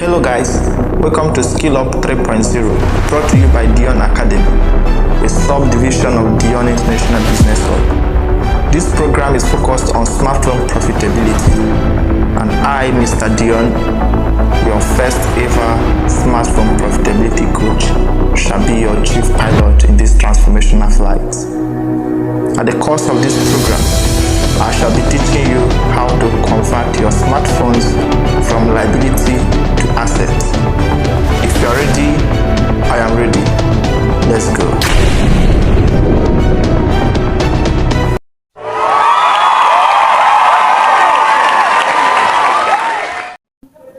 Hello guys, welcome to Skill Up 3.0, brought to you by Dion Academy, a subdivision of Dion International Business Hub. This program is focused on smartphone profitability, and I, Mr. Dion, your first ever smartphone profitability coach, shall be your chief pilot in this transformational flight. At the course of this program, I shall be teaching you how to convert your smartphones from liability to asset. If you are ready, I am ready. Let's go.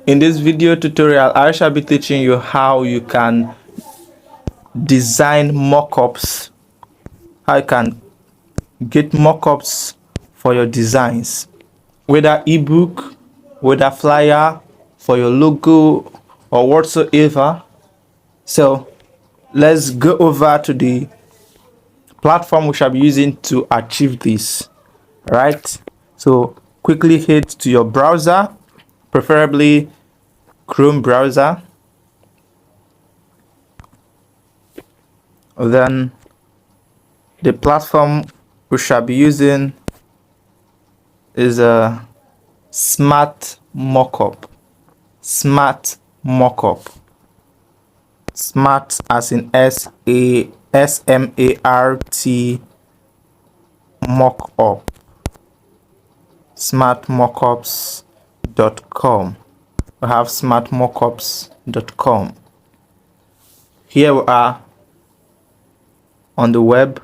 In this video tutorial, I shall be teaching you how you can design mockups, how you can get mockups for your designs, whether ebook, whether flyer, for your logo or whatsoever. So let's go over to the platform we shall be using to achieve this. Right, so quickly head to your browser, preferably Chrome browser. Then the platform we shall be using is a Smartmockup. Smartmockup. Smart as in SMART mockup. Smartmockups.com. We have smartmockups.com. Here we are on the web.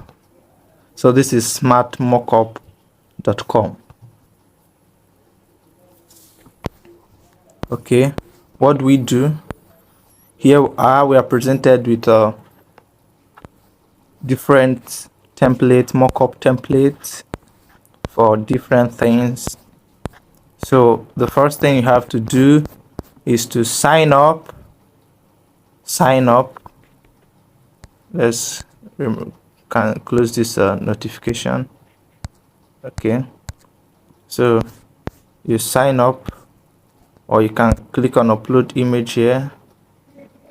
So this is smartmockup.com. Okay, what do we do? Here we are presented with a different template, mockup template for different things. So the first thing you have to do is to sign up. Let's can close this notification. Okay, so you sign up, or you can click on upload image here.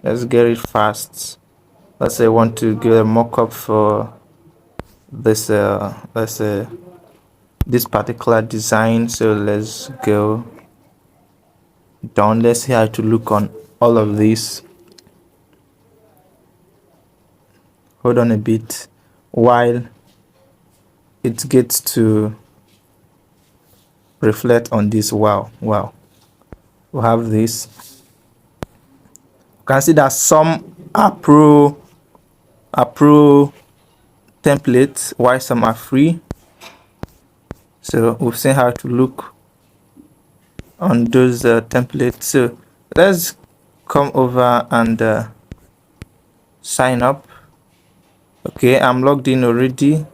Let's get it fast. Let's say I want to get a mockup for this let's say this particular design. So let's go down. Let's see how to look on all of this. Hold on a bit while it gets to reflect on this. Wow, we have this. You can see that some are pro templates while some are free. So we've seen how to look on those templates. So let's come over and sign up. Okay, I'm logged in already.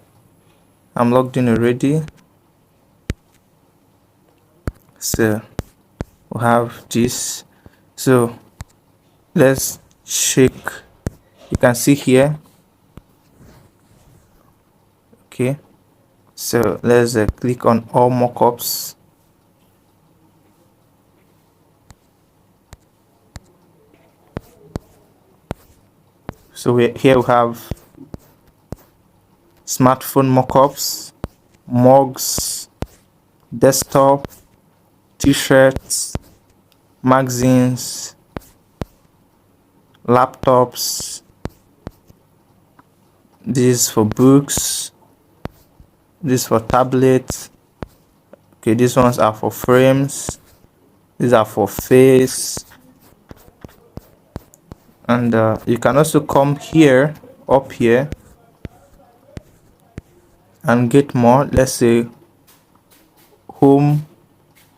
So we have this. So let's check. You can see here. Okay, so let's click on all mockups. So here we have smartphone mockups, mugs, desktop, t-shirts, magazines, laptops. This is for books, this is for tablets. Okay, these ones are for frames, these are for face. And you can also come here, up here, and get more. Let's say home.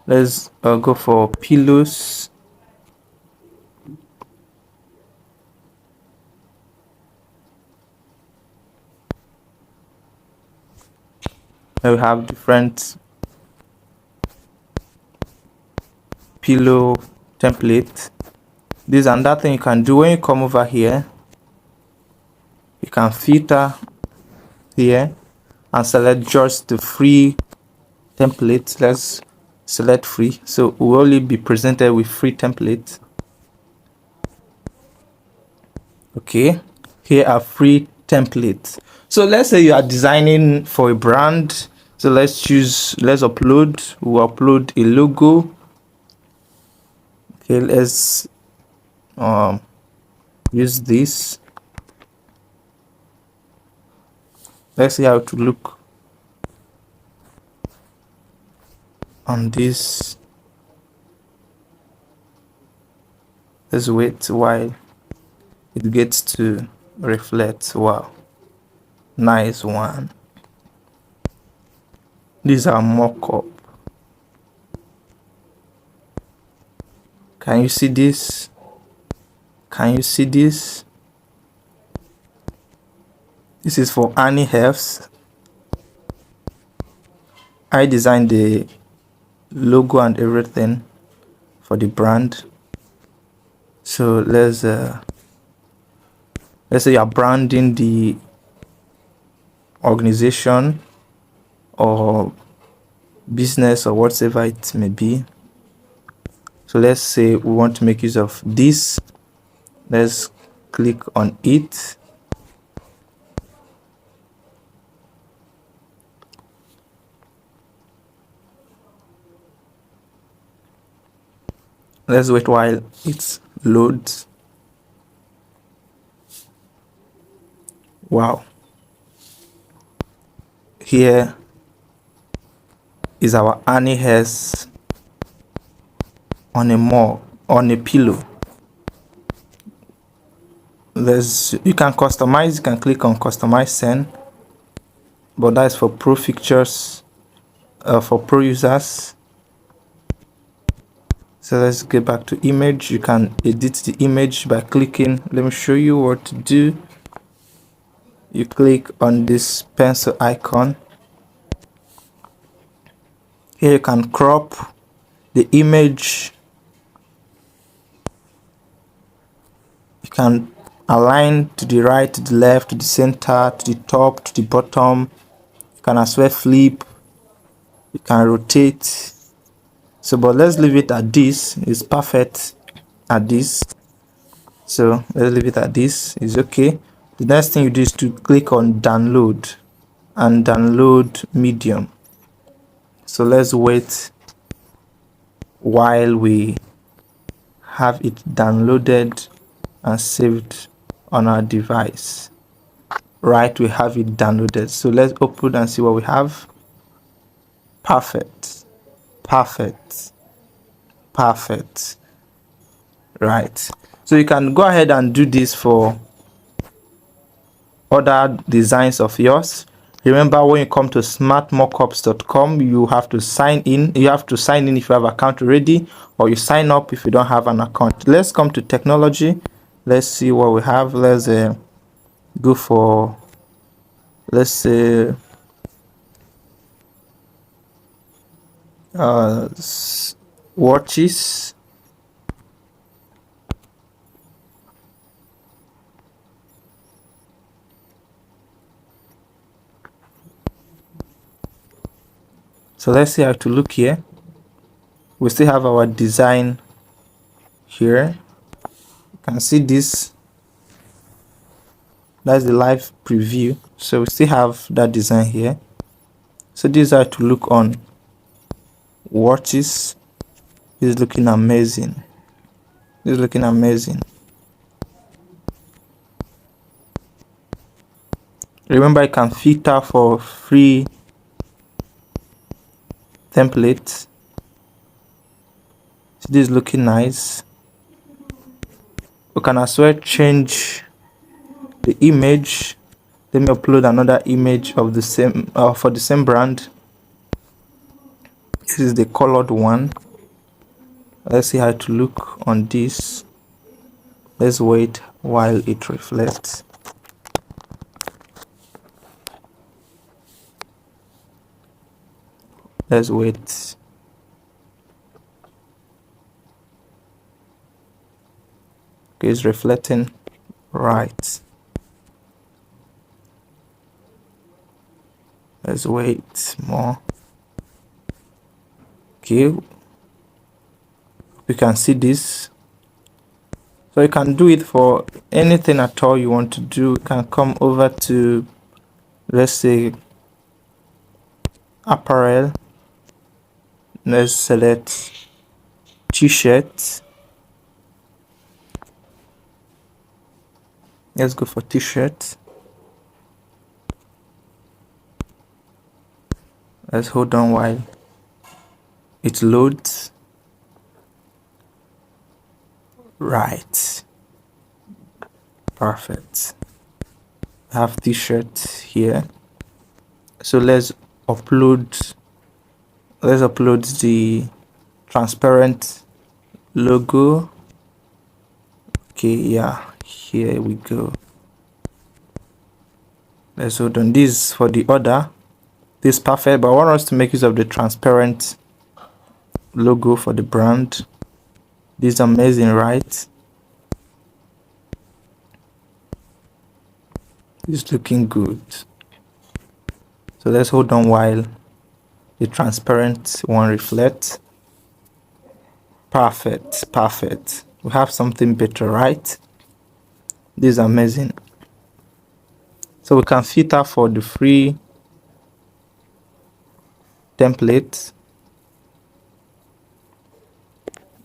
Let's go for pillows. We have different pillow template. This and that thing you can do when you come over here. You can filter here and select just the free template. Let's select free, so we will only be presented with free templates. Okay, here are free templates. So let's say you are designing for a brand. So let's upload. We'll upload a logo. Okay, let's use this. Let's see how to look on this. Let's wait while it gets to reflect. Wow, nice one. These are mock-up. Can you see this? Can you see this? This is for Annie Health. I designed the logo and everything for the brand. So let's say you are branding the organization or business or whatever it may be. So let's say we want to make use of this. Let's click on it. Let's wait while it loads. Wow. Here is our Annie hairs on a pillow. You can customize. You can click on customize send, but that is for pro features, for pro users. So let's get back to image. You can edit the image by clicking. Let me show you what to do. You click on this pencil icon. Here you can crop the image. You can align to the right, to the left, to the center, to the top, to the bottom. You can as well flip. You can rotate. So, but let's leave it at this. It's perfect at this. So let's leave it at this. It's okay. The next thing you do is to click on download and download medium. So let's wait while we have it downloaded and saved on our device. Right, we have it downloaded. So let's open and see what we have. Perfect. Perfect. Perfect. Right. So you can go ahead and do this for other designs of yours. Remember, when you come to smartmockups.com, you have to sign in. You have to sign in if you have an account already, or you sign up if you don't have an account. Let's come to technology. Let's see what we have. Let's go for, let's say, watches. So let's see how to look here. We still have our design here. You can see this. That's the live preview. So we still have that design here. So these are to look on watches. This is looking amazing. This is looking amazing. Remember, you can filter for free templates. So this is looking nice. You can as well change the image. Let me upload another image of the same for the same brand. This is the colored one. Let's see how to look on this. Let's wait while it reflects. Let's wait. Okay, it's reflecting right. Let's wait more. Okay, we can see this. So you can do it for anything at all you want to do. You can come over to, let's say, apparel. Let's select t-shirt. Let's go for t-shirt. Let's hold on while it loads. Right. Perfect. I have t-shirt here. So let's upload the transparent logo. Okay, yeah, here we go. Let's hold on. This for the order. This is perfect, but I want us to make use of the transparent logo for the brand. This is amazing, right? It's looking good. So let's hold on while the transparent one reflects. Perfect, perfect. We have something better, right? This is amazing. So we can filter for the free template.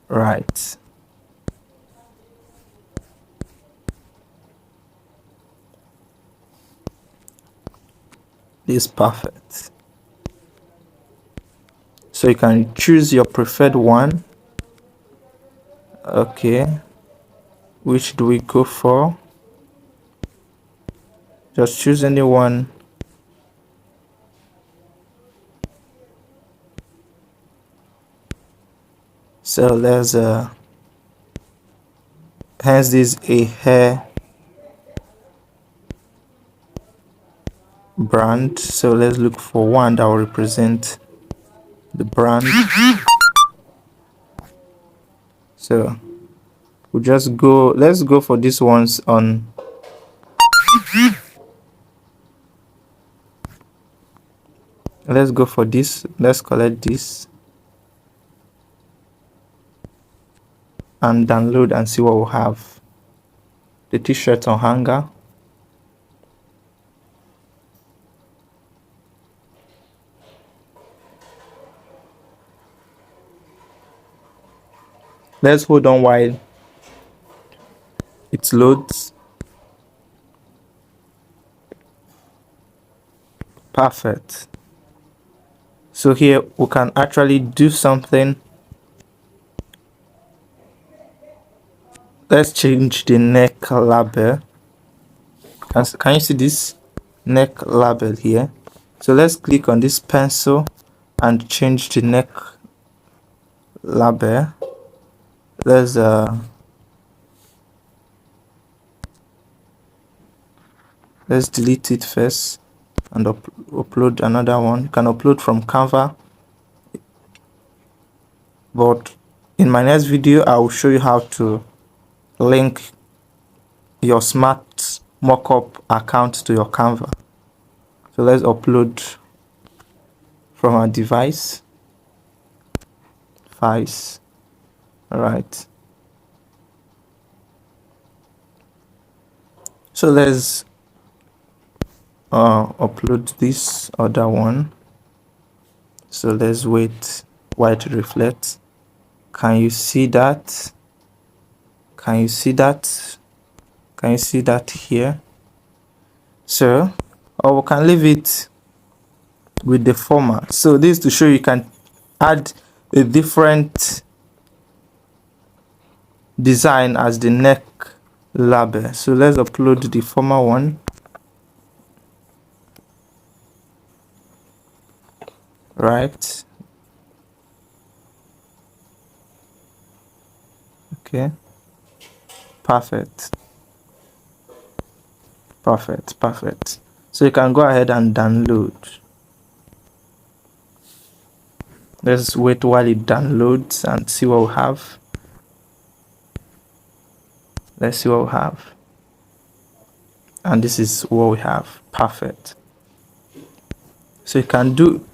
Right. This is perfect. So you can choose your preferred one. Okay. Which do we go for? Just choose any one. So let's hence this a hair brand. So let's look for one that will represent the brand. So we'll just go, let's go for these ones on let's go for this. Let's collect this and download and see what we'll have. The t-shirt on hanger. Let's hold on while it loads. Perfect. So here we can actually do something. Let's change the neck label. Can you see this neck label here? So let's click on this pencil and change the neck label. Let's delete it first and upload another one. You can upload from Canva, but in my next video I will show you how to link your Smartmockup account to your Canva. So let's upload from our device. Files. All right. So let's upload this other one. So let's wait while it reflects. Can you see that? Can you see that? Can you see that here? So, or we can leave it with the format. So this is to show you can add a different design as the neck label. So let's upload the former one. Right. Okay. Perfect. Perfect. Perfect. So you can go ahead and download. Let's wait while it downloads and see what we have. Let's see what we have. And this is what we have. Perfect. So you can do,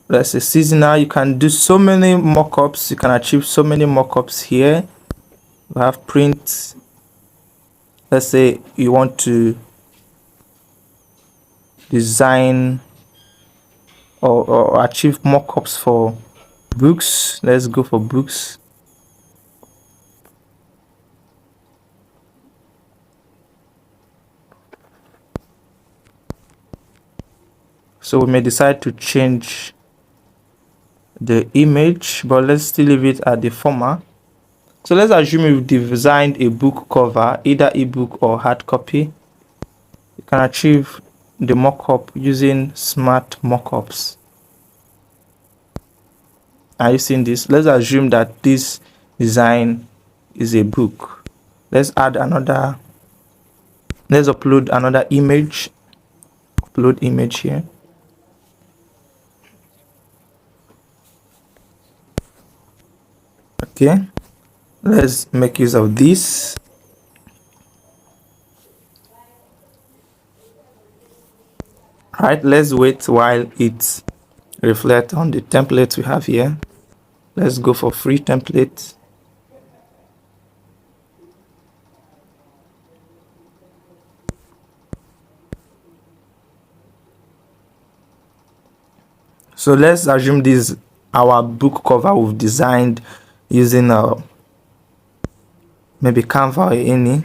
let's say, seasonal. You can do so many mockups. You can achieve so many mockups here. We have print. Let's say you want to design or achieve mockups for books. Let's go for books. So we may decide to change the image, but let's still leave it at the former. So let's assume you've designed a book cover, either ebook or hard copy. You can achieve the mockup using Smartmockups. Are you seeing this? Let's assume that this design is a book. Let's add another. Let's upload another image. Upload image here. Okay, let's make use of this. Right, let's wait while it reflects on the template we have here. Let's go for free template. So let's assume this is our book cover we've designed using maybe Canva or any.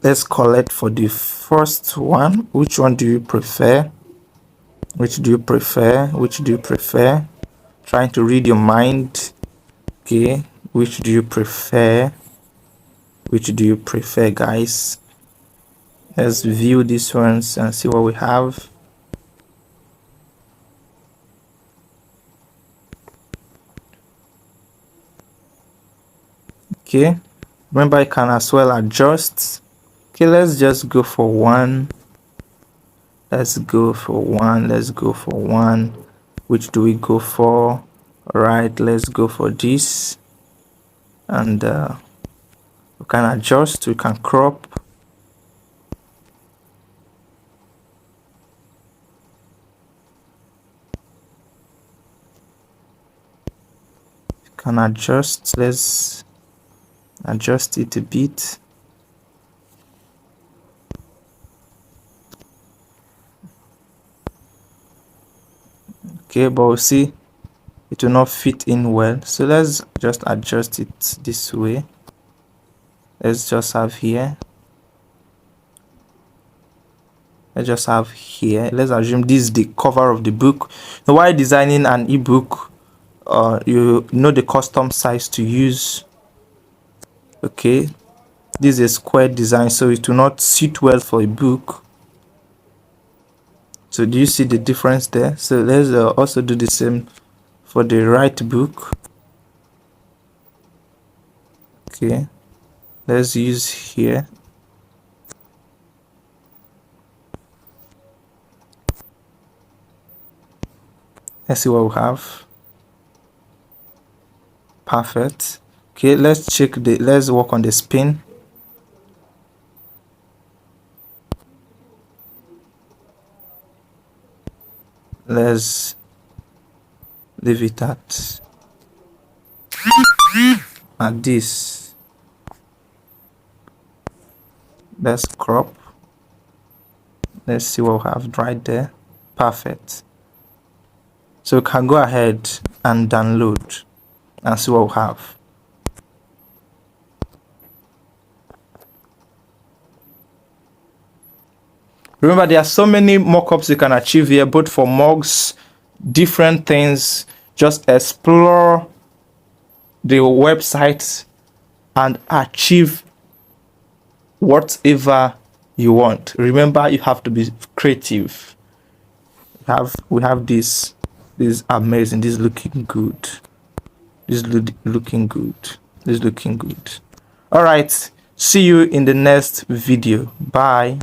Let's collect for the first one. Which one do you prefer? Which do you prefer? Which do you prefer? Trying to read your mind. Okay, which do you prefer? Which do you prefer, guys? Let's view these ones and see what we have. Okay, remember I can as well adjust. Okay, let's just go for one. Let's go for one. Let's go for one. Which do we go for? All right, let's go for this. And we can adjust, we can crop. You can adjust. Let's adjust it a bit. Okay, but we'll see it will not fit in well, so let's just adjust it this way. Let's just have here. Let's just have here. Let's assume this is the cover of the book. Now, while designing an ebook, you know the custom size to use. Okay, this is a square design, so it will not sit well for a book. So do you see the difference there? So let's also do the same for the right book. Okay, let's use here. Let's see what we have. Perfect. Okay, let's check let's work on the spin. Let's leave it at this. Let's crop. Let's see what we have right there. Perfect. So we can go ahead and download and see what we have. Remember, there are so many mockups you can achieve here, both for mugs, different things. Just explore the website and achieve whatever you want. Remember, you have to be creative. We have this. This is amazing. This is looking good. This is looking good. This is looking good. All right. See you in the next video. Bye.